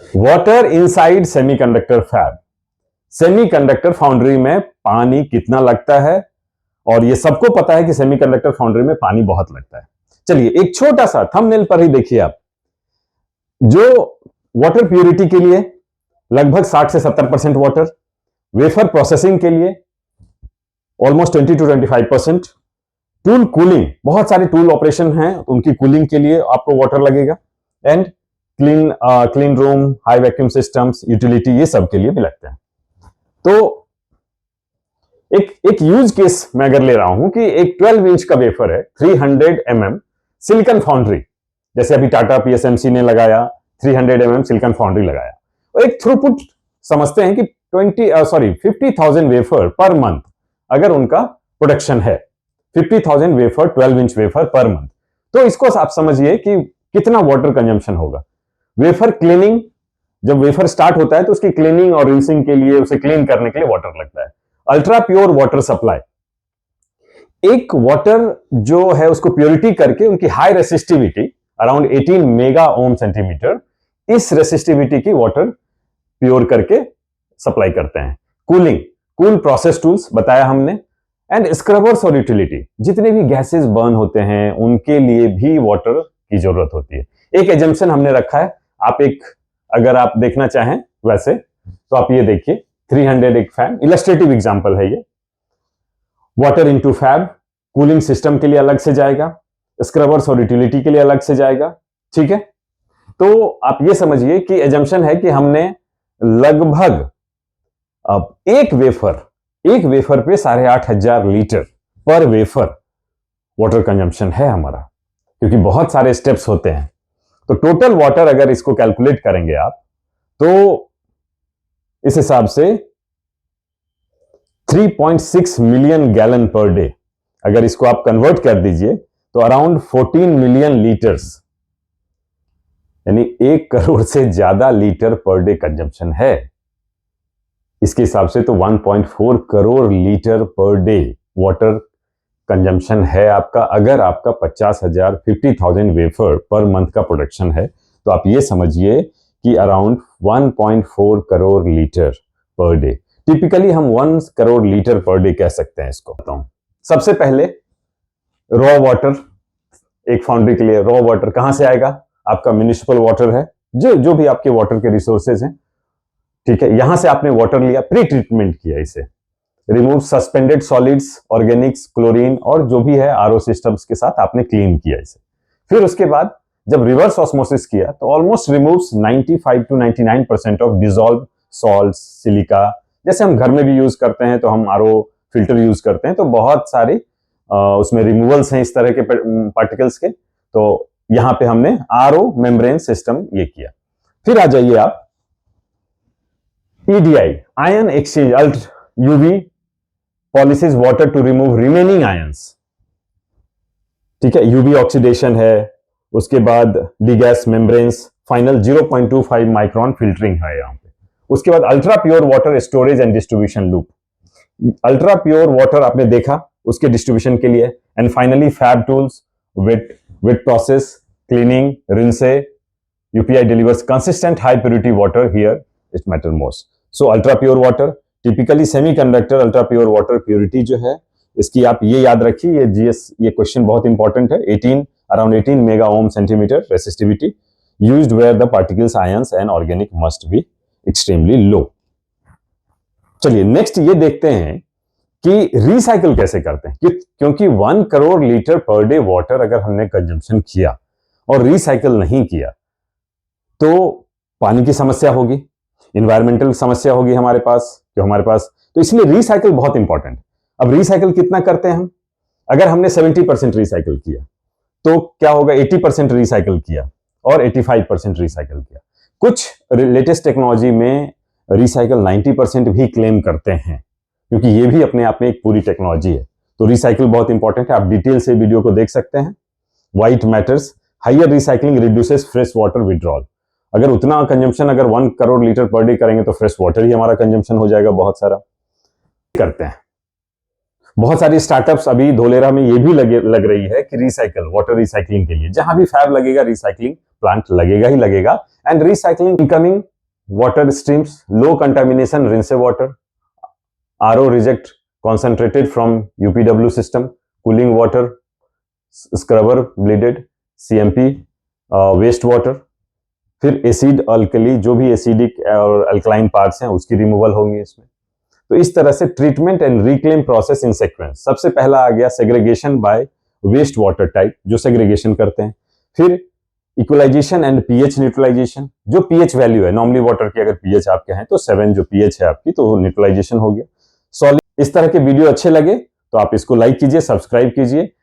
Water inside semiconductor fab. Semiconductor foundry में पानी कितना लगता है, और ये सबको पता है कि सेमीकंडक्टर फाउंड्री में पानी बहुत लगता है। चलिए एक छोटा सा थंबनेल पर ही देखिए आप, जो वाटर प्यूरिटी के लिए लगभग 60 से 70% वाटर, वेफर प्रोसेसिंग के लिए ऑलमोस्ट 20 to 25%, टूल कूलिंग, बहुत सारे टूल ऑपरेशन हैं, उनकी कूलिंग के लिए आपको वाटर लगेगा, and clean room, high vacuum systems, utility, ये सब के लिए भी लगते हैं। तो एक यूज केस मैं अगर ले रहा हूं कि एक 12 इंच का वेफर है, 300 mm सिलिकॉन फाउंड्री, जैसे अभी टाटा पीएसएमसी ने लगाया 300 mm सिलिकॉन फाउंड्री लगाया, और एक थ्रूपुट समझते हैं कि 50,000 वेफर पर मंथ अगर उनका प्रोडक्शन है, 50,000 wafer, 12 inch wafer per month, तो इसको आप समझिए कि कितना वाटर कंजम्पशन होगा। वेफर क्लीनिंग, जब वेफर स्टार्ट होता है तो उसकी क्लीनिंग और रिंसिंग के लिए, उसे क्लीन करने के लिए वाटर लगता है। अल्ट्रा प्योर वाटर सप्लाई, एक वाटर जो है उसको प्योरिटी करके उनकी high resistivity around 18 mega ohm centimetre, इस रेसिस्टिविटी की वाटर प्योर करके सप्लाई करते हैं। कूलिंग, कूल प्रोसेस टूल्स बताया हमने, एंड स्क्रबर्स और यूटिलिटी, जितने भी गैसेस बर्न होते हैं उनके लिए भी वाटर की जरूरत होती है। एक एजम्पशन हमने रखा है, आप एक अगर आप देखना चाहें वैसे तो आप ये देखिए, 300 एक फैन, इलस्ट्रेटिव एग्जांपल है ये। Water into fab, cooling system के लिए अलग से जाएगा, स्क्रबर्स और यूटिलिटी के लिए अलग से जाएगा, ठीक है। तो आप ये समझिए कि एजम्पशन है कि हमने लगभग अब एक वेफर पे 8,500 लीटर पर वेफर वाटर कंजम्पशन है हमारा, क्योंकि बहुत सारे स्टेप्स होते हैं। तो टोटल वाटर अगर इसको कैलकुलेट करेंगे आप, तो इस हिसाब से 3.6 मिलियन गैलन पर डे, अगर इसको आप कन्वर्ट कर दीजिए तो अराउंड 14 मिलियन लीटर्स, यानी 1 करोड़ से ज्यादा लीटर पर डे कंजम्पशन है। इसके हिसाब से तो 1.4 crore litre per day water consumption है आपका, अगर आपका 50,000 वेफर पर मंथ का प्रोडक्शन है, तो आप ये समझिए कि around 1.4 crore litre per day. Typically हम 1 करोड़ लीटर पर डे कह सकते हैं इसको। बताऊं, सबसे पहले रॉ वाटर, एक फाउंड्री के लिए रॉ वाटर कहां से आएगा? आपका म्युनिसिपल वाटर है, जो भी आपके वाटर के रिसोर्सेज हैं, ठीक है, यहां से आपने वाटर लिया, प्री ट्रीटमेंट किया, इसे remove suspended solids, Organics, chlorine और जो भी है आरओ सिस्टम्स के साथ आपने क्लीन किया इसे। फिर उसके बाद जब रिवर्स ऑस्मोसिस किया तो almost removes 95 to 99% of dissolve salt, silica, जैसे हम घर में भी यूज करते हैं, तो हम आरओ फिल्टर यूज करते हैं, तो बहुत सारे उसमें रिमूवल्स हैं इस तरह के पार्टिकल्स के। तो यहां पे हमने आरओ मेम्ब्रेन सिस्टम ये किया। फिर आ जाइए आप EDI, ion exchange, UV polishes water to remove remaining ions, ठीक है, यूवी ऑक्सीडेशन है, उसके बाद degas membranes, final 0.25 micron filtering है यहां पे। उसके बाद ultra pure water storage and distribution loop, ultra pure water आपने देखा उसके डिस्ट्रीब्यूशन के लिए, and finally fab tools, wet process, cleaning, rinse, UPI delivers consistent high purity water, here it matter most. So ultra pure water, typically semiconductor ultra pure water purity जो है, इसकी आप ये याद रखिए, ये जीएस, ये क्वेश्चन बहुत इंपॉर्टेंट है, around 18 mega ohm centimetre resistivity, used where the particles, ions and organic must be extremely low. चलिए नेक्स्ट ये देखते हैं कि रिसाइकल कैसे करते हैं, क्योंकि 1 crore litre per day water अगर हमने कंजम्पशन किया और रिसाइकल नहीं किया तो पानी की समस्या होगी, इन्वायरमेंटल समस्या होगी हमारे पास, तो इसलिए रिसाइकल बहुत इंपॉर्टेंट। अब रिसाइकल कितना करते हैं हम? अगर हमने 70% रिसाइकल किया तो क्या होगा, 80% रिसाइकल किया और 85% रिसाइकल किया। कुछ लेटेस्ट टेक्नोलॉजी में रिसाइकल 90% भी क्लेम करते हैं, क्योंकि ये भी अपने आप में एक पूरी टेक्नोलॉजी है। तो रिसाइकल बहुत इंपॉर्टेंट है, आप डिटेल से वीडियो को देख सकते हैं। White matters, higher recycling reduces fresh water withdrawal. अगर उतना कंजम्पशन, अगर 1 करोड़ लीटर पर डे करेंगे तो फ्रेश वाटर ही हमारा कंजम्पशन हो जाएगा बहुत सारा। करते हैं बहुत सारी स्टार्टअप्स, अभी धोलेरा में ये भी लग रही है कि रिसाइकल, वाटर रिसाइकलिंग के लिए जहां भी फैब लगेगा रिसाइकलिंग प्लांट लगेगा ही लगेगा, and recycling incoming water streams, low contamination rinse water, RO reject concentrated from UPW system, cooling water, scrubber bleeded, CMP, waste water, फिर एसिड अल्कली जो भी एसिडिक और अल्कलाइन पार्ट्स हैं उसकी रिमूवल होंगी इसमें। तो इस तरह से treatment and reclaim process in sequence. सबसे पहला आ गया segregation by waste water type, जो सेग्रीगेशन करते हैं। फिर इक्वलाइजेशन एंड पीएच न्यूट्रलाइजेशन, जो पीएच वैल्यू है, नॉर्मली वाटर की अगर पीएच आपके हैं तो 7 जो पीएच है आपकी, तो न्यूट्रलाइजेशन हो गया। सॉलिड। इस तरह के वीडियो अच्छे लगे तो आप इसको लाइक कीजिए, सब्सक्राइब कीजिए।